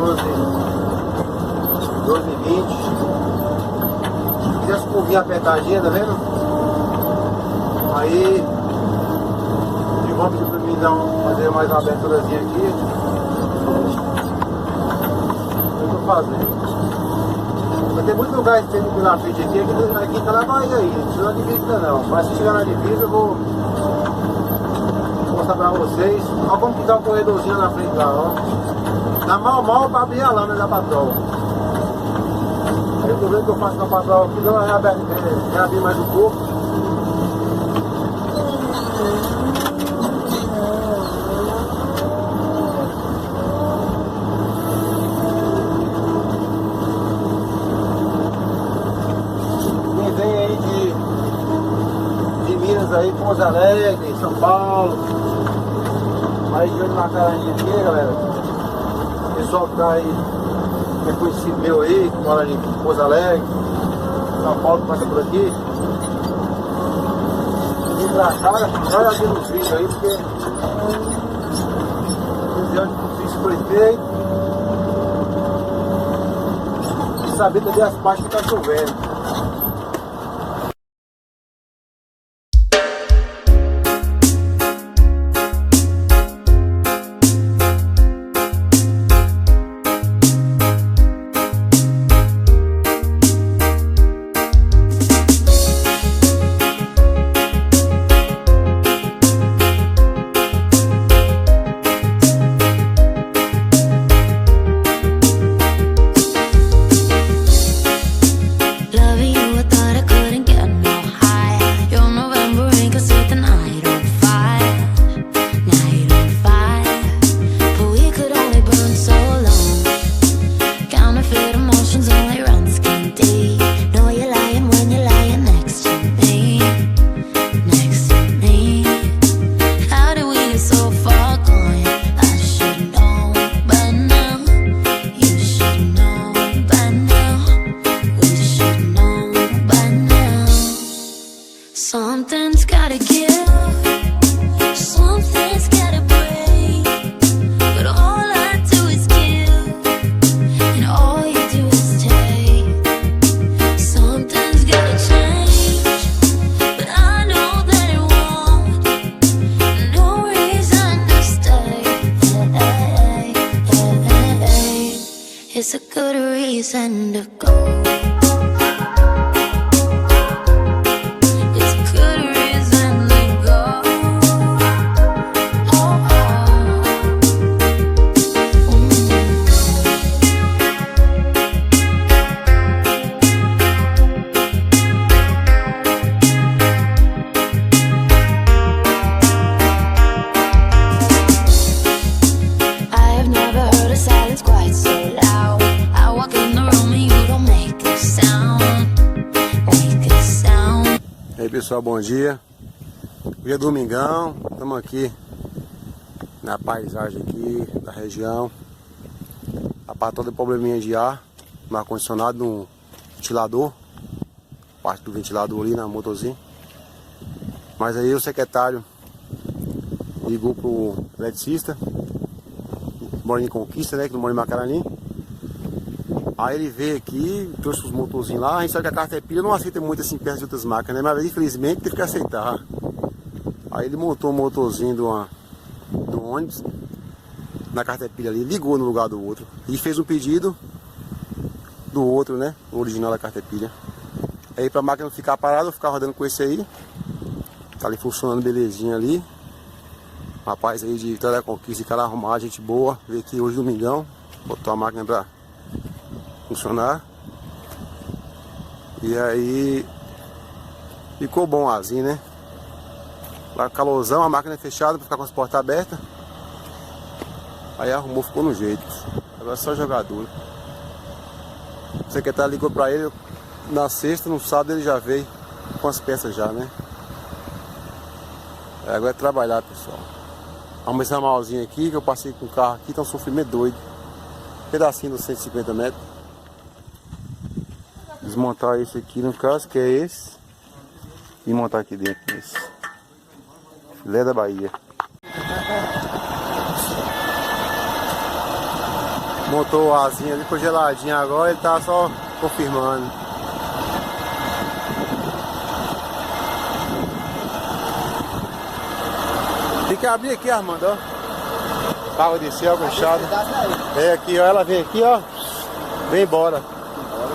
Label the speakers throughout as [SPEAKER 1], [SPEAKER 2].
[SPEAKER 1] 12h20. Se quisesse curvinha apertadinha, tá vendo? Aí vamos pedir pra mim fazer mais uma aberturazinha aqui. O que eu tô fazendo? Mas tem muito lugar que tem aqui na frente aqui tá na Bahia aí, não precisa de divisa não. Mas se chegar na divisa eu vou mostrar pra vocês. Olha como que tá o corredorzinho na frente lá, ó. Tá mal pra abrir a lâmina da patroa. Aí eu tô vendo que eu faço com a patroa aqui, dá uma reabrir mais um pouco. Aí, Pouso Alegre, São Paulo, aí de onde Macarani aqui, galera, o pessoal que tá aí, é conhecido meu aí, que mora em Pouso Alegre, São Paulo, que passa por aqui, vim pra cá, olha aqui nos vídeos aí, porque onde isso foi feito, e saber também as partes que tá chovendo.
[SPEAKER 2] Something's gotta give, something's gotta break, but all I do is give, and all you do is take. Something's gotta change, but I know that it won't. No reason to stay. It's a good reason to go.
[SPEAKER 1] E aí pessoal, bom dia. Hoje é domingão, estamos aqui na paisagem aqui da região. A patroa tem probleminha de ar no ar-condicionado, no ventilador, parte do ventilador ali na motorzinha. Mas aí o secretário ligou pro eletricista, que mora em Conquista, né, que não mora em Macarani. Aí ele veio aqui, trouxe os motorzinhos lá. A gente sabe que a Caterpillar não aceita muito assim perto de outras marcas, né? Mas infelizmente teve que aceitar. Aí ele montou o motorzinho do ônibus na Caterpillar ali, ligou no lugar do outro e fez um pedido do outro, né? O original da Caterpillar. Aí pra máquina não ficar parada, eu vou ficar rodando com esse aí. Tá ali funcionando belezinha ali. Rapaz aí de Vitória da Conquista, de cara arrumado, gente boa. Veio aqui hoje domingão, botou a máquina pra funcionar. E aí ficou bom assim, né? Lá calorzão, a máquina é fechada para ficar com as portas abertas. Aí arrumou, ficou no jeito. Agora é só jogador. O secretário ligou para ele na sexta, no sábado ele já veio com as peças já, né? Agora é trabalhar, pessoal. Arrumei esse ramalzinho aqui que eu passei com o carro aqui, tá um sofrimento doido. Pedacinho dos 150 metros. Desmontar esse aqui no caso, que é esse, e montar aqui dentro esse filé da Bahia. Montou a asinha ali, ficou geladinha agora, ele tá só confirmando. Tem que abrir aqui, Armando, ó. A água desceu, água fechada. É aqui, ó, ela vem aqui, ó. Vem embora.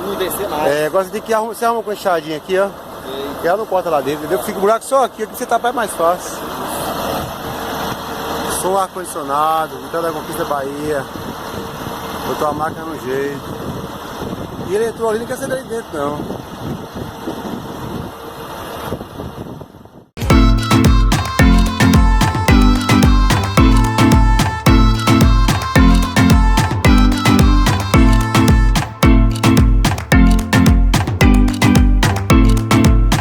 [SPEAKER 3] Não descer mais.
[SPEAKER 1] É, agora você tem que arrumar, você arruma com enxadinha aqui, ó. E ela não corta lá dentro, entendeu? Fica o buraco só aqui você tapar é mais fácil. Som ar-condicionado, Vitória da Conquista Bahia. Botou a máquina no jeito. E ele entrou ali, não quer sair daí dentro não.